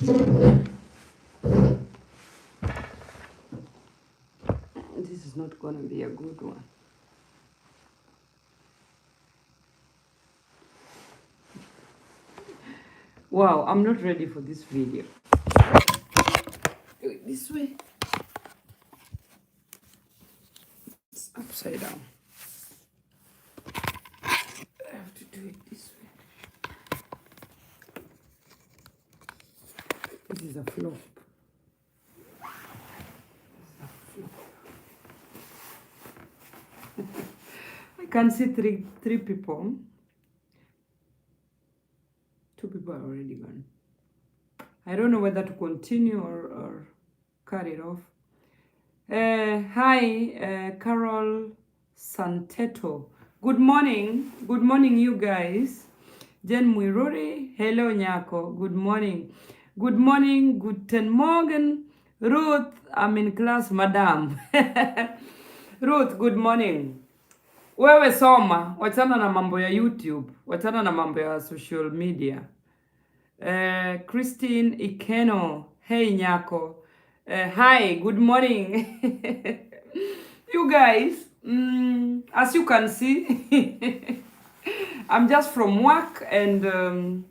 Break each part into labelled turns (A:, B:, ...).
A: This is not gonna be a good one. Wow, I'm not ready for this video. Do it this way. It's upside down. I have to do it this way. This is a flop. I can see three people. Two people are already gone. I don't know whether to continue or cut it off. Hi, Carol Santeto. Good morning. Good morning, you guys. Jen Muiruri. Hello, Nyako. Good morning. Good morning. Guten Morgen. Ruth, I'm in class, madam. Ruth, good morning. Wewe soma, wachana na mambo ya YouTube, wachana na mambo ya social media. Christine Ikeno, hey Nyako. Hi, good morning. You guys, as you can see, I'm just from work and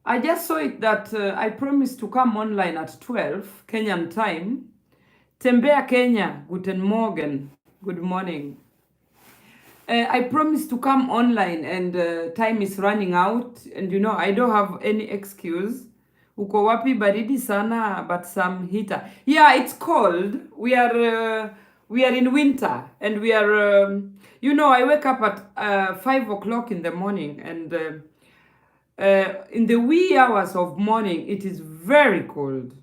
A: I just saw it that I promised to come online at 12 Kenyan time. Tembea Kenya, guten Morgen, good morning. I promised to come online and time is running out and you know I don't have any excuse. Uko wapi baridi sana but some heater. Yeah, it's cold. We are in winter and we are you know I wake up at 5 o'clock in the morning and in the wee hours of morning it is very cold.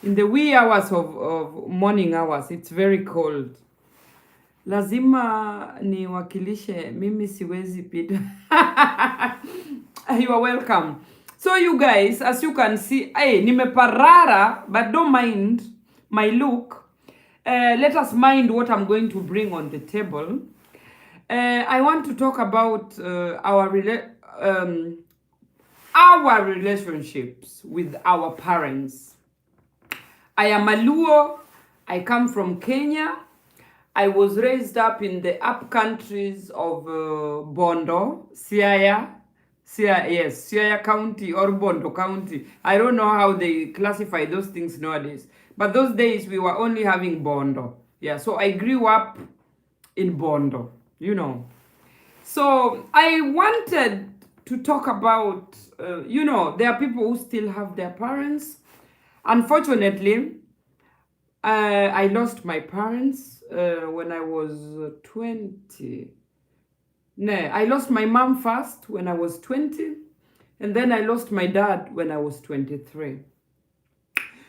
A: In the wee hours of morning hours it's very cold. Lazima niwakilishe, mimi siwezi pita. You are welcome. So you guys, as you can see, nimeparara, but don't mind my look. Let us mind what I'm going to bring on the table. I want to talk about our relationships with our parents. I am a Luo. I come from Kenya. I was raised up in the up countries of Bondo, Siaya County or Bondo County. I don't know how they classify those things nowadays. But those days we were only having Bondo. Yeah, so I grew up in Bondo, you know. So I wanted to talk about, you know, there are people who still have their parents. Unfortunately, I lost my parents when I was 20. No, I lost my mom first when I was 20, and then I lost my dad when I was 23.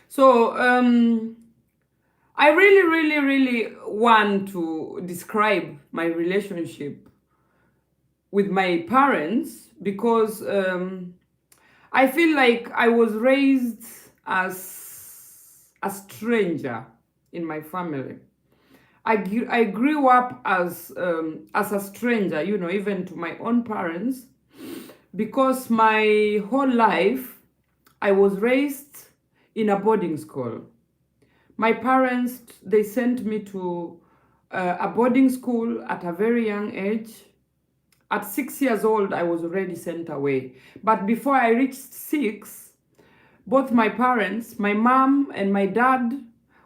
A: So I really want to describe my relationship with my parents because I feel like I was raised as a stranger in my family. I grew up as a stranger, you know, even to my own parents, because my whole life I was raised in a boarding school. My parents, they sent me to a boarding school at a very young age. At 6 years old, I was already sent away. But before I reached 6, both my parents, my mom and my dad,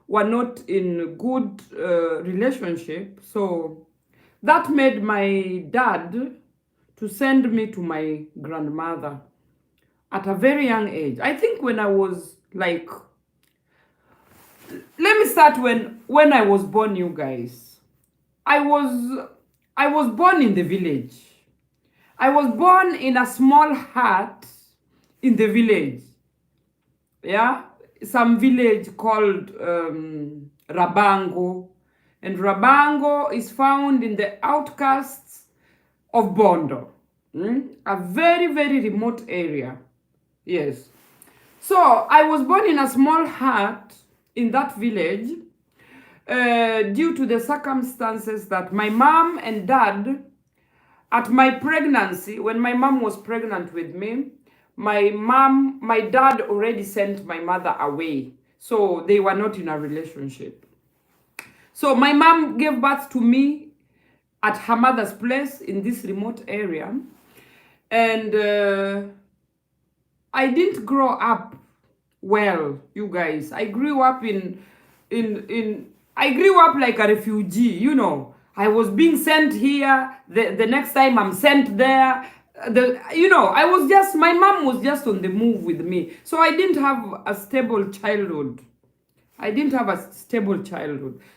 A: were not in good relationship. So that made my dad to send me to my grandmother at a very young age. I think when I was like, let me start when I was born, you guys. I was born in the village. I was born in a small hut in the village. Yeah, some village called Rabango. And Rabango is found in the outskirts of Bondo. A very remote area. Yes. So I was born in a small hut in that village due to the circumstances that my mom and dad, at my pregnancy, when my mom was pregnant with me, my dad already sent my mother away. So they were not in a relationship. So my mom gave birth to me at her mother's place in this remote area. And I didn't grow up well, you guys. I grew up I grew up like a refugee, you know. I was being sent here, the next time I'm sent there. I was just, my mom was just on the move with me. So I didn't have a stable childhood.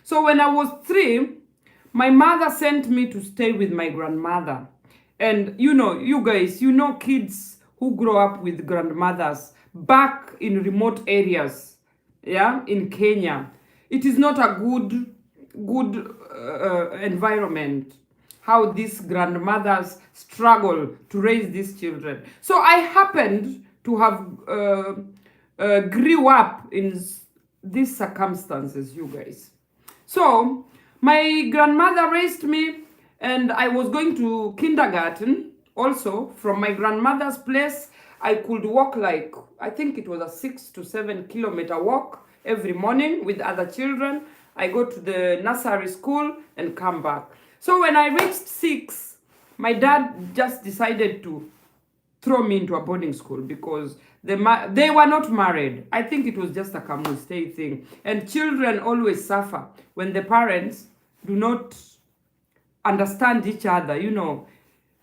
A: So when I was 3, my mother sent me to stay with my grandmother. And you guys, kids who grow up with grandmothers back in remote areas, yeah, in Kenya, it is not a good environment, how these grandmothers struggle to raise these children. So I happened to have grew up in these circumstances, you guys. So my grandmother raised me, and I was going to kindergarten also from my grandmother's place. I could walk, like, I think it was a 6 to 7 kilometer walk every morning with other children. I go to the nursery school and come back. So when I reached 6, my dad just decided to throw me into a boarding school because they were not married. I think it was just a come and stay thing. And children always suffer when the parents do not understand each other,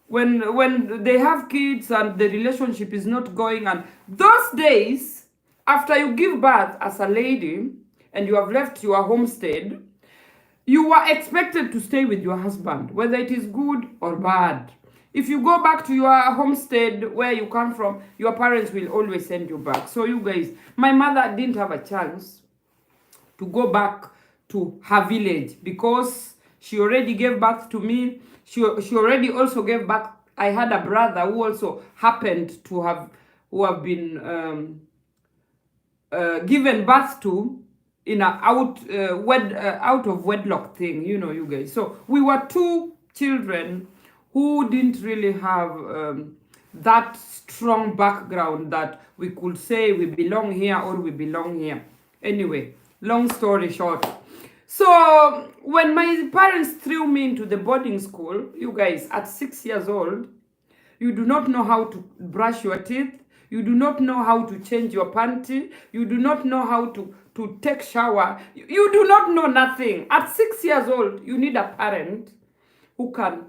A: when they have kids and the relationship is not going. And those days, after you give birth as a lady and you have left your homestead, you were expected to stay with your husband, whether it is good or bad. If you go back to your homestead where you come from, your parents will always send you back. So you guys, my mother didn't have a chance to go back to her village because she already gave birth to me. She already also gave birth. I had a brother who also happened to have been given birth to in a out of wedlock thing, you guys. So we were 2 children who didn't really have that strong background that we could say we belong here or we belong here. Anyway, long story short. So when my parents threw me into the boarding school, you guys, at 6 years old, you do not know how to brush your teeth. You do not know how to change your panty. You do not know how to take shower. You do not know nothing. At 6 years old, you need a parent who can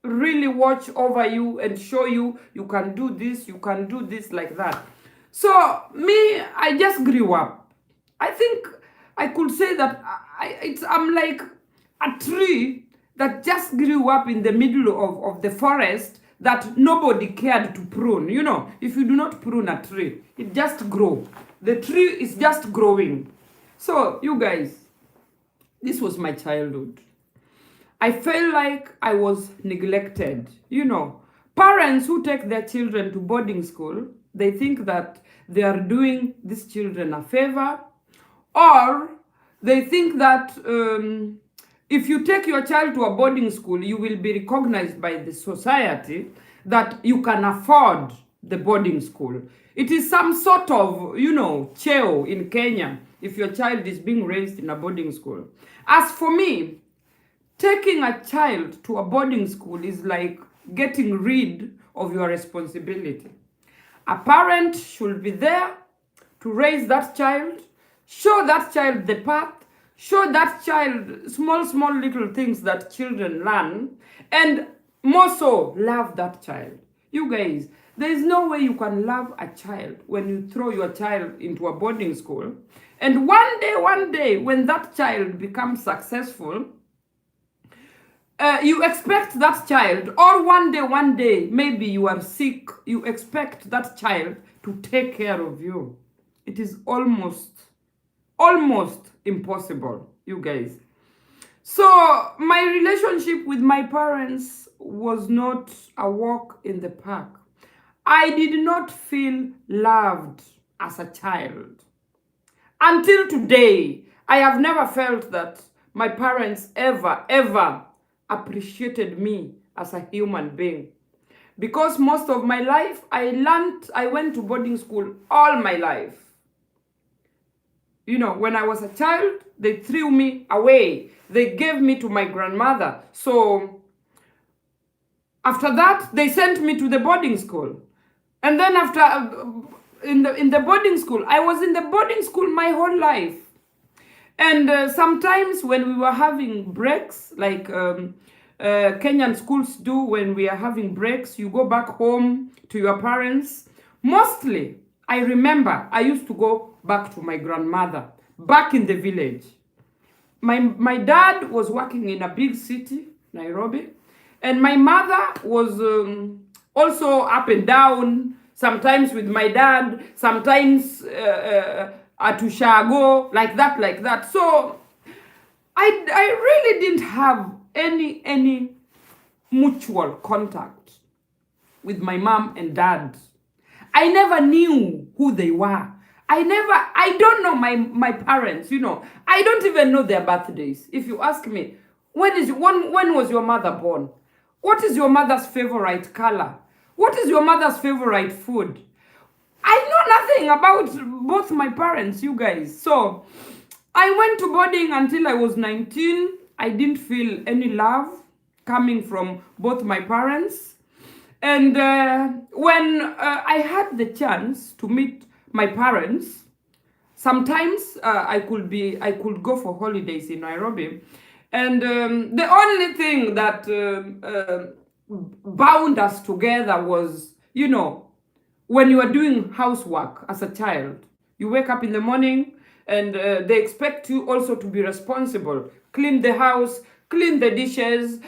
A: really watch over you and show you can do this, you can do this, like that. So me, I just grew up. I think I could say that I'm like a tree that just grew up in the middle of the forest that nobody cared to prune. If you do not prune a tree, it just grows. The tree is just growing. So you guys, this was my childhood. I felt like I was neglected. Parents who take their children to boarding school, they think that they are doing these children a favor, or they think that if you take your child to a boarding school, you will be recognized by the society that you can afford the boarding school. It is some sort of, cheo in Kenya if your child is being raised in a boarding school. As for me, taking a child to a boarding school is like getting rid of your responsibility. A parent should be there to raise that child, show that child the path, show that child small little things that children learn, and more so, love that child. You guys, there is no way you can love a child when you throw your child into a boarding school, and one day, when that child becomes successful, you expect that child, or one day, maybe you are sick, you expect that child to take care of you. It is almost impossible, you guys. So my relationship with my parents was not a walk in the park. I did not feel loved as a child. Until today, I have never felt that my parents ever appreciated me as a human being. because most of my life I went to boarding school all my life. You know, when I was a child, they threw me away. They gave me to my grandmother. So after that, they sent me to the boarding school. And then after, in the boarding school, I was in the boarding school my whole life. And sometimes when we were having breaks, like Kenyan schools do, when we are having breaks, you go back home to your parents. Mostly, I remember I used to go back to my grandmother, back in the village. My dad was working in a big city, Nairobi, and my mother was also up and down, sometimes with my dad, sometimes at Ushago, like that. So I really didn't have any mutual contact with my mom and dad. I never knew who they were. I don't know my parents, you know. I don't even know their birthdays. If you ask me, when was your mother born? What is your mother's favorite color? What is your mother's favorite food? I know nothing about both my parents, you guys. So I went to boarding until I was 19. I didn't feel any love coming from both my parents. And when I had the chance to meet my parents, sometimes I could go for holidays in Nairobi. And the only thing that bound us together was, you know, when you are doing housework as a child, you wake up in the morning and they expect you also to be responsible. Clean the house, clean the dishes,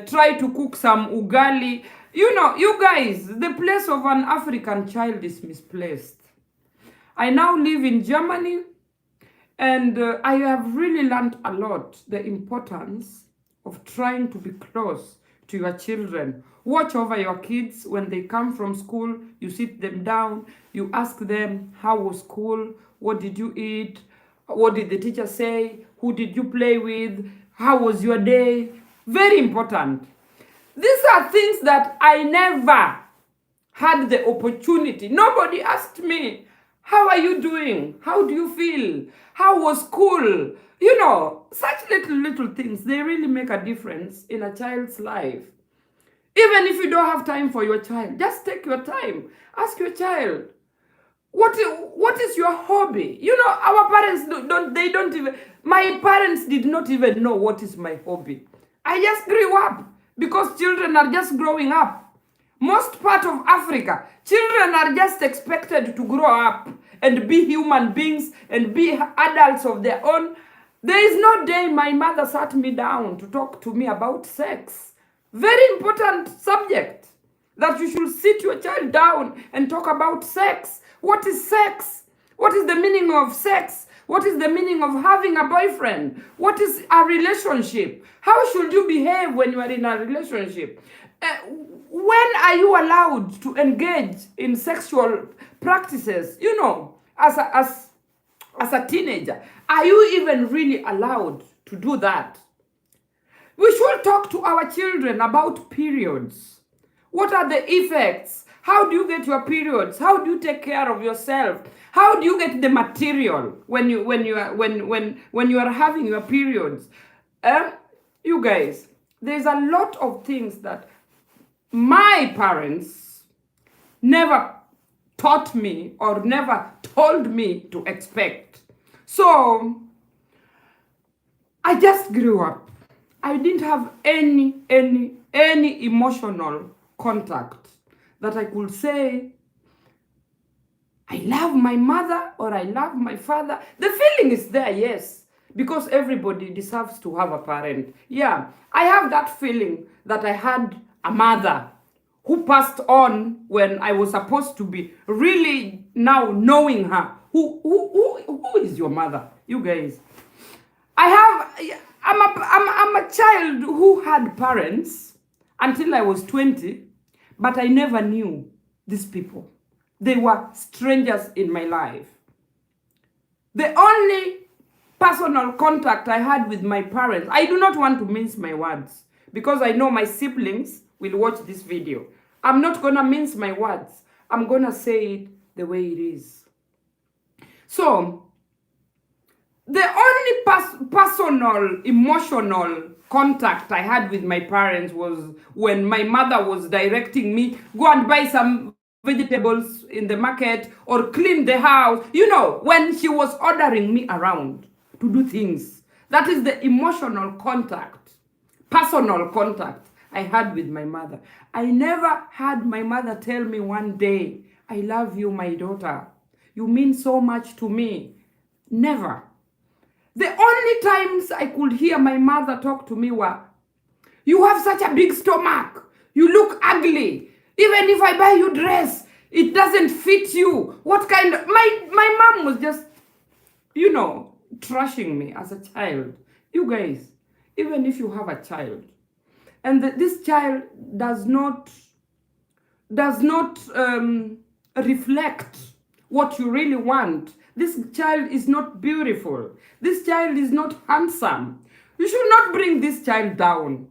A: try to cook some ugali. You know, you guys, the place of an African child is misplaced. I now live in Germany, and I have really learned a lot the importance of trying to be close to your children. Watch over your kids when they come from school. You sit them down, you ask them, how was school? What did you eat? What did the teacher say? Who did you play with? How was your day? Very important. These are things that I never had the opportunity. Nobody asked me, how are you doing? How do you feel? How was school? You know, such little things, they really make a difference in a child's life. Even if you don't have time for your child, just take your time. Ask your child, what is your hobby? You know, our parents my parents did not even know what is my hobby. I just grew up because children are just growing up. Most part of Africa, children are just expected to grow up and be human beings and be adults of their own. There is no day my mother sat me down to talk to me about sex. Very important subject, that you should sit your child down and talk about sex. What is sex? What is the meaning of sex? What is the meaning of having a boyfriend? What is a relationship? How should you behave when you are in a relationship? When are you allowed to engage in sexual practices? You know, as a teenager, are you even really allowed to do that? We should talk to our children about periods. What are the effects? How do you get your periods? How do you take care of yourself? How do you get the material when you are having your periods? You guys, there's a lot of things that my parents never taught me or never told me to expect. So I just grew up. I didn't have any emotional contact that I could say, I love my mother or I love my father. The feeling is there, yes, because everybody deserves to have a parent. Yeah, I have that feeling that I had a mother who passed on when I was supposed to be really now knowing her. Who is your mother? You guys. I'm a child who had parents until I was 20, but I never knew these people. They were strangers in my life. The only personal contact I had with my parents, I do not want to mince my words because I know my siblings will watch this video. I'm not gonna mince my words. I'm gonna say it the way it is. So, the only personal, emotional contact I had with my parents was when my mother was directing me, go and buy some vegetables in the market or clean the house. You know, when she was ordering me around to do things. That is the emotional contact, personal contact I had with my mother. I never had my mother tell me one day, I love you, my daughter. You mean so much to me. Never. The only times I could hear my mother talk to me were, you have such a big stomach. You look ugly. Even if I buy you dress, it doesn't fit you. What kind of... My mom was just, you know, trashing me as a child. You guys, even if you have a child, and this child does not reflect what you really want. This child is not beautiful. This child is not handsome. You should not bring this child down.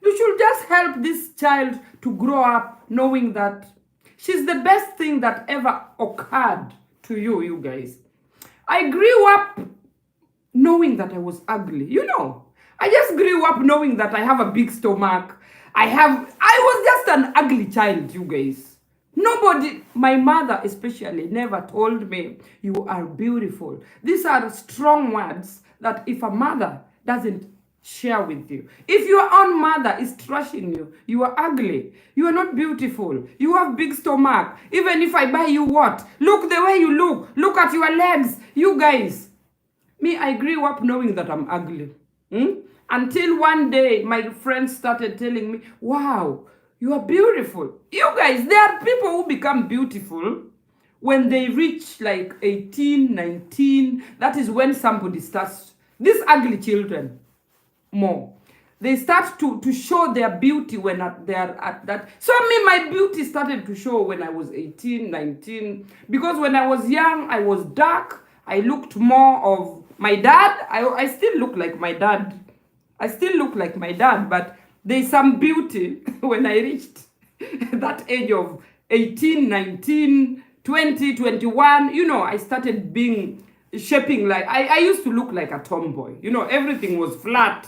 A: You should just help this child to grow up knowing that she's the best thing that ever occurred to you, you guys. I grew up knowing that I was ugly. You know, I just grew up knowing that I have a big stomach. I was just an ugly child, you guys. Nobody, my mother especially, never told me you are beautiful. These are strong words that if a mother doesn't share with you, if your own mother is trashing you, you are ugly, you are not beautiful, you have big stomach, even if I buy you what? Look the way you look at your legs, you guys. Me, I grew up knowing that I'm ugly. Until one day, my friends started telling me, wow, you are beautiful. You guys, there are people who become beautiful when they reach like 18, 19. That is when somebody starts, these ugly children, more. They start to show their beauty when they are at that. So me, my beauty started to show when I was 18, 19. Because when I was young, I was dark. I looked more of my dad. I still look like my dad. But there's some beauty when I reached that age of 18, 19, 20, 21. You know, I started shaping like, I used to look like a tomboy. You know, everything was flat.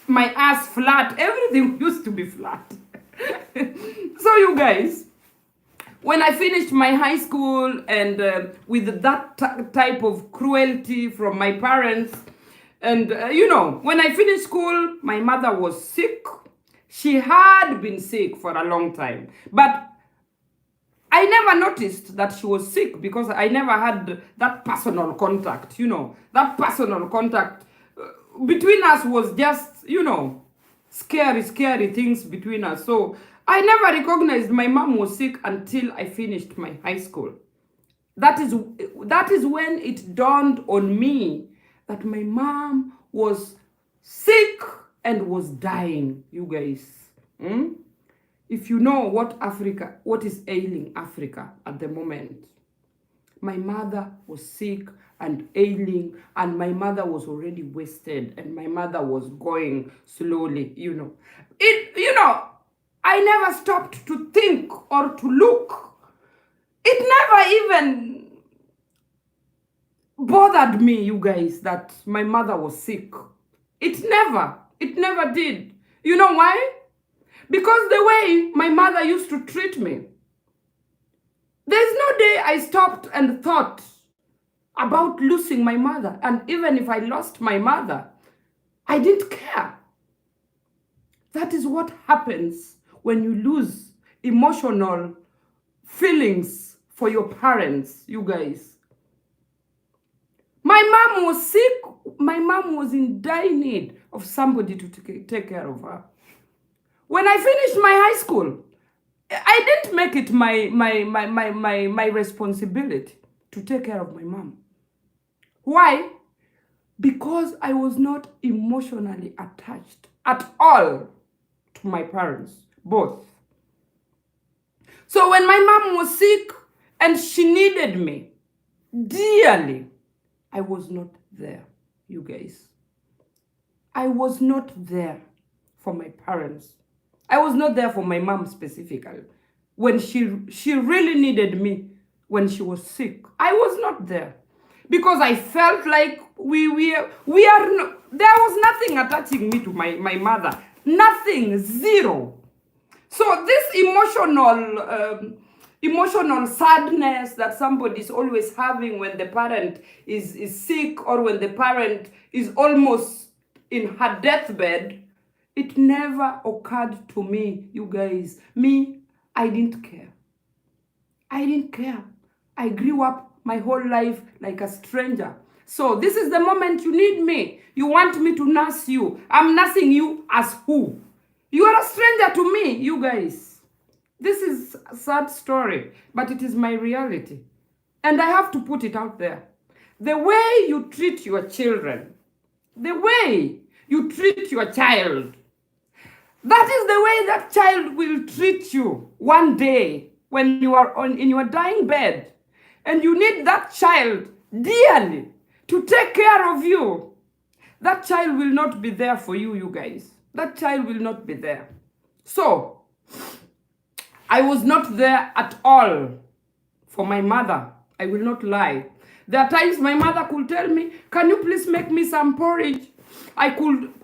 A: My ass flat. Everything used to be flat. So you guys, when I finished my high school and with that type of cruelty from my parents, and you know, when I finished school, my mother was sick. She had been sick for a long time. But I never noticed that she was sick because I never had that personal contact, you know. That personal contact between us was just, you know, scary things between us. So I never recognized my mom was sick until I finished my high school. That is when it dawned on me that my mom was sick and was dying, you guys. If you know what is ailing Africa at the moment. My mother was sick and ailing, and my mother was already wasted, and my mother was going slowly, you know. I never stopped to think or to look. It never even bothered me, you guys, that my mother was sick. It never did. You know why? Because the way my mother used to treat me, there's no day I stopped and thought about losing my mother. And even if I lost my mother, I didn't care. That is what happens when you lose emotional feelings for your parents, you guys. My mom was sick. My mom was in dire need of somebody to take care of her. When I finished my high school, I didn't make it my responsibility to take care of my mom. Why? Because I was not emotionally attached at all to my parents, both. So when my mom was sick and she needed me dearly, I was not there, you guys. I was not there for my parents. I was not there for my mom specifically. when she really needed me when she was sick. I was not there because I felt like we are no, there was nothing attaching me to my mother. Nothing, zero. So this emotional sadness that somebody is always having when the parent is sick, or when the parent is almost in her deathbed, it never occurred to me, you guys. Me, I didn't care. I didn't care. I grew up my whole life like a stranger. So this is the moment you need me. You want me to nurse you. I'm nursing you as who? You are a stranger to me, you guys. This is a sad story, but it is my reality. And I have to put it out there. The way you treat your children, the way you treat your child, that is the way that child will treat you one day when you are in your dying bed. And you need that child dearly to take care of you. That child will not be there for you, you guys. That child will not be there. So, I was not there at all for my mother. I will not lie. There are times my mother could tell me, can you please make me some porridge? I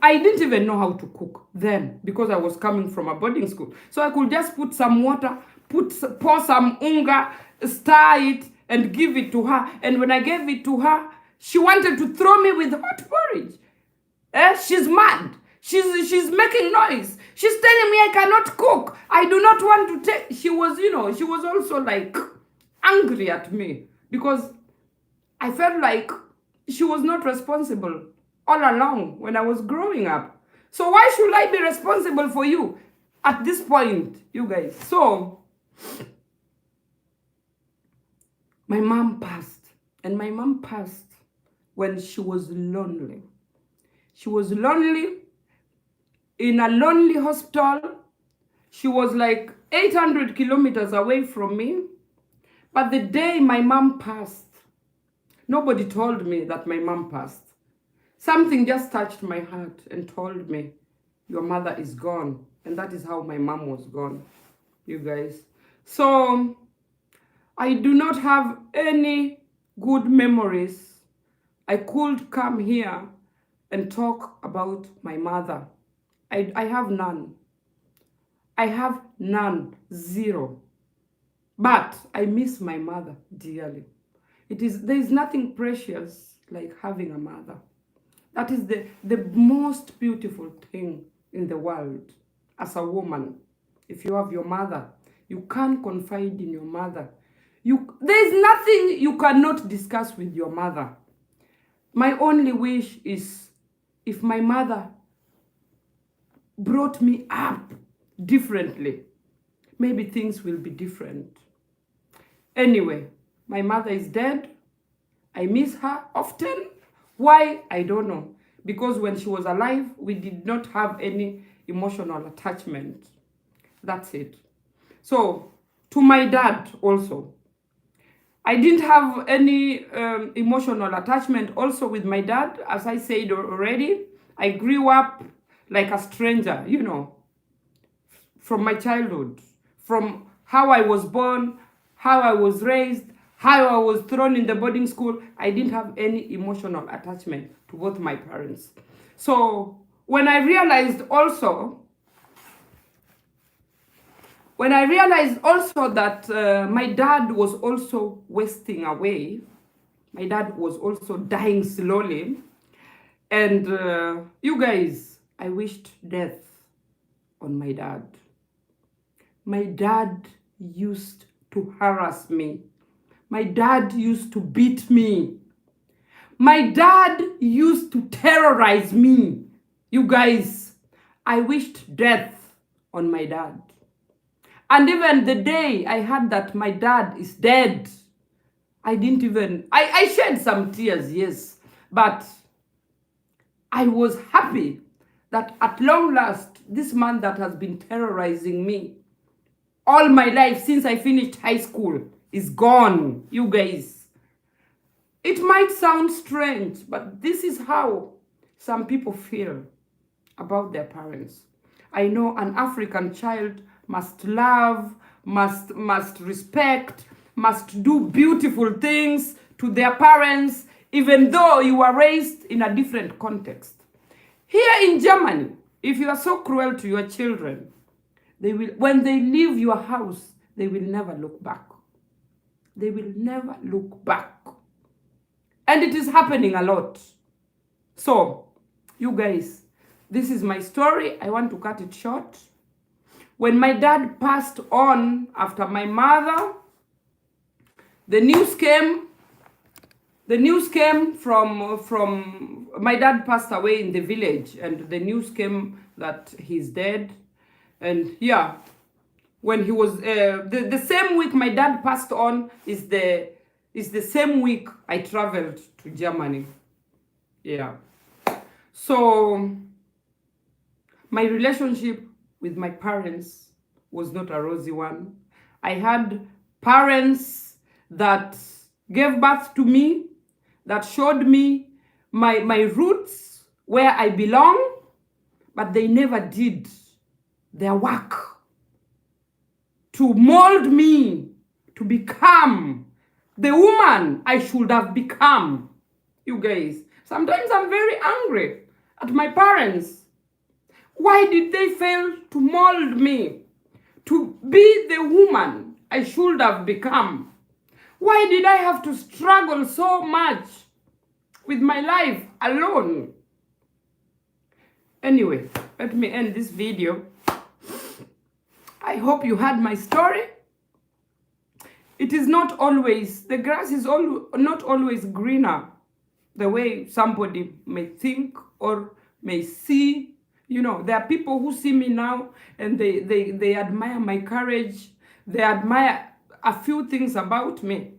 A: didn't even know how to cook then because I was coming from a boarding school. So I could just put some water, pour some unga, stir it, and give it to her. And when I gave it to her, she wanted to throw me with hot porridge. She's mad. She's making noise. She's telling me I cannot cook. I do not want to take. She was also like angry at me because I felt like she was not responsible all along when I was growing up. So why should I be responsible for you at this point, you guys? So my mom passed, and my mom passed when she was lonely. She was lonely in a lonely hospital. She was like 800 kilometers away from me. But the day my mom passed, nobody told me that my mom passed. Something just touched my heart and told me, your mother is gone. And that is how my mom was gone, you guys. So I do not have any good memories. I could come here and talk about my mother. I have none. I have none, zero. But I miss my mother dearly. There is nothing precious like having a mother. That is the most beautiful thing in the world. As a woman, if you have your mother, you can't confide in your mother. There is nothing you cannot discuss with your mother. My only wish is if my mother brought me up differently, maybe things will be different. Anyway, my mother is dead. I miss her often. Why? I don't know. Because when she was alive, we did not have any emotional attachment. That's it. So, to my dad also, I didn't have any emotional attachment also with my dad. As I said already, I grew up like a stranger, from my childhood, from how I was born, how I was raised, how I was thrown in the boarding school. I didn't have any emotional attachment to both my parents. So when I realized also that my dad was also wasting away, my dad was also dying slowly, and you guys, I wished death on my dad. My dad used to harass me. My dad used to beat me. My dad used to terrorize me. You guys, I wished death on my dad. And even the day I heard that my dad is dead, I shed some tears, yes. But I was happy that at long last, this man that has been terrorizing me all my life since I finished high school is gone, you guys. It might sound strange, but this is how some people feel about their parents. I know an African child must love, must respect, must do beautiful things to their parents, even though you were raised in a different context. Here in Germany, if you are so cruel to your children, they will, when they leave your house, they will never look back. They will never look back. And it is happening a lot. So, you guys, this is my story. I want to cut it short. When my dad passed on after my mother, the news came from my dad passed away in the village, and the news came that he's dead. And yeah, when he was the same week my dad passed on is the same week I traveled to Germany. Yeah. So my relationship with my parents was not a rosy one. I had parents that gave birth to me, that showed me my roots, where I belong, but they never did their work to mold me to become the woman I should have become. You guys, sometimes I'm very angry at my parents. Why did they fail to mold me to be the woman I should have become? Why did I have to struggle so much with my life alone? Anyway, let me end this video. I hope you heard my story. It is not always, the grass is not always greener the way somebody may think or may see. You know, there are people who see me now and they admire my courage. They admire a few things about me.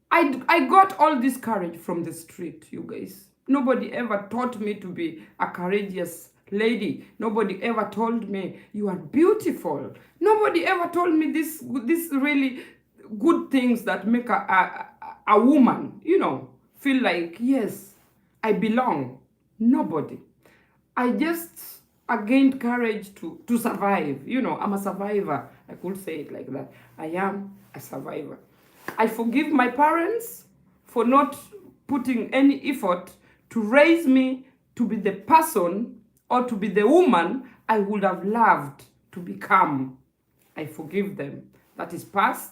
A: I got all this courage from the street, you guys. Nobody ever taught me to be a courageous lady. Nobody ever told me you are beautiful. Nobody ever told me this really good things that make a woman, you know, feel like, yes, I belong. Nobody. I just gained courage to survive. You know, I'm a survivor. I could say it like that. I am a survivor. I forgive my parents for not putting any effort to raise me to be the person or to be the woman I would have loved to become. I forgive them. That is past.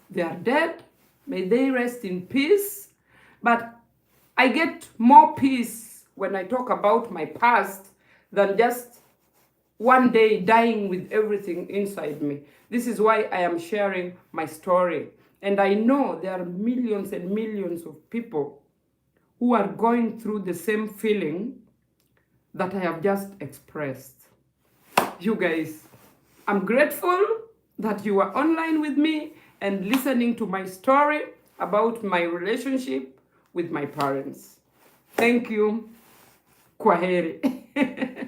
A: They are dead. May they rest in peace. But I get more peace when I talk about my past than just one day dying with everything inside me. This is why I am sharing my story. And I know there are millions and millions of people who are going through the same feeling that I have just expressed. You guys, I'm grateful that you are online with me and listening to my story about my relationship with my parents. Thank you. Kwaheri.